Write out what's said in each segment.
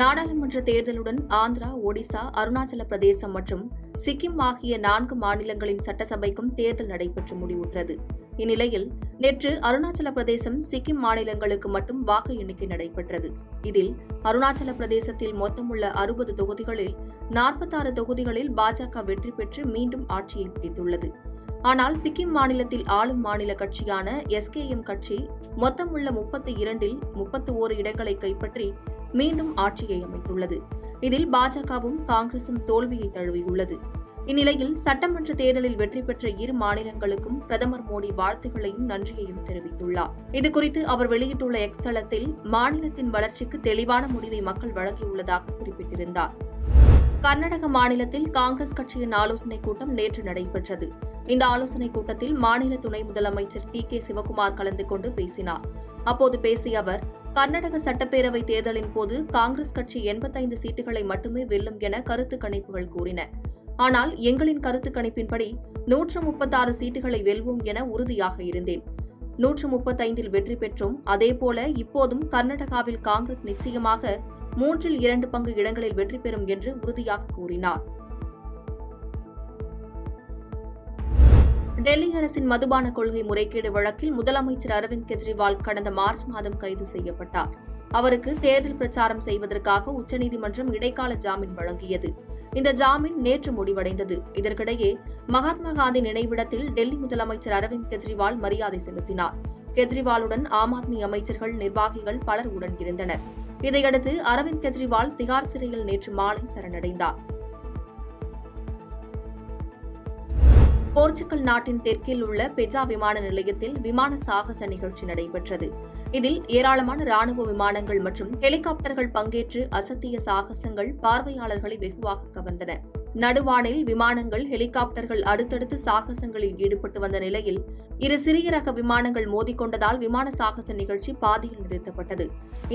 நாடாளுமன்ற தேர்தலுடன் ஆந்திரா, ஒடிசா, அருணாச்சல பிரதேசம் மற்றும் சிக்கிம் ஆகிய 4 மாநிலங்களின் சட்டசபைக்கும் தேர்தல் நடைபெற்று முடிவுற்றது. இந்நிலையில் நேற்று அருணாச்சல பிரதேசம், சிக்கிம் மாநிலங்களுக்கு மட்டும் வாக்கு எண்ணிக்கை நடைபெற்றது. இதில் அருணாச்சல பிரதேசத்தில் மொத்தமுள்ள 60 தொகுதிகளில் 46 தொகுதிகளில் பாஜக வெற்றி பெற்று மீண்டும் ஆட்சியை பிடித்துள்ளது. ஆனால் சிக்கிம் மாநிலத்தில் ஆளும் மாநில கட்சியான SKM கட்சி மொத்தமுள்ள 32இல் 31 இடங்களை கைப்பற்றி மீண்டும் ஆட்சியை அமைத்துள்ளது. இதில் பாஜகவும் காங்கிரசும் தோல்வியை தழுவியுள்ளது. இந்நிலையில் சட்டமன்ற தேர்தலில் வெற்றி பெற்ற இரு மாநிலங்களுக்கும் பிரதமர் மோடி வாழ்த்துகளையும் நன்றியையும் தெரிவித்துள்ளார். இதுகுறித்து அவர் வெளியிட்டுள்ள எக்ஸ் தளத்தில் மாநிலத்தின் வளர்ச்சிக்கு தெளிவான முடிவை மக்கள் வழங்கியுள்ளதாக குறிப்பிட்டிருந்தார். கர்நாடக மாநிலத்தில் காங்கிரஸ் கட்சியின் ஆலோசனைக் கூட்டம் நேற்று நடைபெற்றது. இந்த ஆலோசனைக் கூட்டத்தில் மாநில துணை முதலமைச்சர் TK சிவக்குமார் கலந்து கொண்டு பேசினார். அப்போது பேசிய அவர், கர்நாடக சட்டப்பேரவை தேர்தலின் போது காங்கிரஸ் கட்சி 85 சீட்டுகளை மட்டுமே வெல்லும் என கருத்து கணிப்புகள் கூறின. ஆனால் எங்களின் கருத்து கணிப்பின்படி 136 சீட்டுகளை வெல்வோம் என உறுதியாக இருந்தேன். 135இல் வெற்றி பெற்றோம். அதேபோல இப்போதும் கர்நாடகாவில் காங்கிரஸ் நிச்சயமாக 3இல் 2 பங்கு இடங்களில் வெற்றி பெறும் என்று உறுதியாக கூறினார். டெல்லி அரசின் மதுபான கொள்கை முறைகேடு வழக்கில் முதலமைச்சர் அரவிந்த் கெஜ்ரிவால் கடந்த மார்ச் மாதம் கைது செய்யப்பட்டார். அவருக்கு தேர்தல் பிரச்சாரம் செய்வதற்காக உச்சநீதிமன்றம் இடைக்கால ஜாமீன் வழங்கியது. இந்த ஜாமீன் நேற்று முடிவடைந்தது. இதற்கிடையே மகாத்மா காந்தி நினைவிடத்தில் டெல்லி முதலமைச்சர் அரவிந்த் கெஜ்ரிவால் மரியாதை செலுத்தினார். கெஜ்ரிவாலுடன் ஆம் ஆத்மி அமைச்சர்கள், நிர்வாகிகள் பலர் உடன் இருந்தனர். இதையடுத்து அரவிந்த் கெஜ்ரிவால் திகார் சிறையில் நேற்று மாலை சரணடைந்தார். போர்ச்சுகல் நாட்டின் தெற்கில் உள்ள பெஜா விமான நிலையத்தில் விமான சாகச நிகழ்ச்சி நடைபெற்றது. இதில் ஏராளமான ராணுவ விமானங்கள் மற்றும் ஹெலிகாப்டர்கள் பங்கேற்று அசத்திய சாகசங்கள் பார்வையாளர்களை வெகுவாக கவர்ந்தன. நடுவானில் விமானங்கள், ஹெலிகாப்டர்கள் அடுத்தடுத்து சாகசங்களில் ஈடுபட்டு வந்த நிலையில் இரு சிறிய ரக விமானங்கள் மோதிக்கொண்டதால் விமான சாகச நிகழ்ச்சி பாதியில் நிறுத்தப்பட்டது.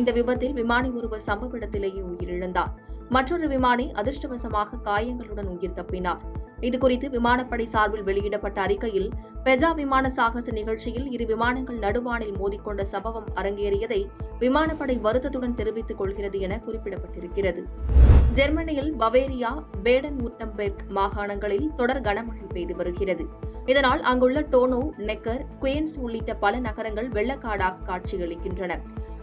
இந்த விபத்தில் விமானி ஒருவர் சம்பவ இடத்திலேயே உயிரிழந்தார். மற்றொரு விமானி அதிர்ஷ்டவசமாக காயங்களுடன் உயிர் தப்பினார். இதுகுறித்து விமானப்படை சார்பில் வெளியிடப்பட்ட அறிக்கையில், பெஜா விமான சாகச நிகழ்ச்சியில் இரு விமானங்கள் நடுவானில் மோதிக்கொண்ட சம்பவம் அரங்கேறியதை விமானப்படை வருத்தத்துடன் தெரிவித்துக் கொள்கிறது என குறிப்பிடப்பட்டிருக்கிறது. ஜெர்மனியில் பவேரியா, பேடன்-வூர்டம்பெர்க் மாகாணங்களில் தொடர் கனமழை பெய்து வருகிறது. இதனால் அங்குள்ள டோனோ, நெக்கர், குயன்ஸ் உள்ளிட்ட பல நகரங்கள் வெள்ளக்காடாக காட்சியளிக்கின்றன.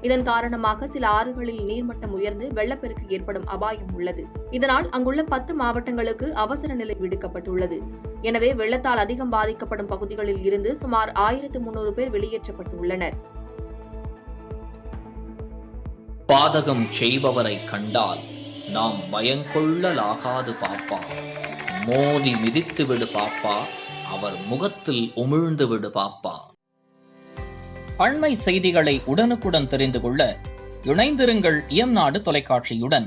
இதன் காரணமாக சில ஆறுகளில் நீர்மட்டம் உயர்ந்து வெள்ளப்பெருக்கு ஏற்படும் அபாயம் உள்ளது. இதனால் அங்குள்ள 10 மாவட்டங்களுக்கு அவசர நிலை விடுக்கப்பட்டுள்ளது. எனவே வெள்ளத்தால் அதிகம் பாதிக்கப்படும் பகுதிகளில் இருந்து சுமார் 1300 பேர் வெளியேற்றப்பட்டுள்ளனர். பாதகம் செய்பவரை கண்டால் நாம் பயங்கொள்ளலாகாது பாப்பா. மோதி மிதித்து விடு பாப்பா, அவர் முகத்தில் உமிழ்ந்து விடு பாப்பா. அண்மை செய்திகளை உடனுக்குடன் தெரிந்து கொள்ள இணைந்திருங்கள் இயம்நாடு தொலைக்காட்சியுடன்.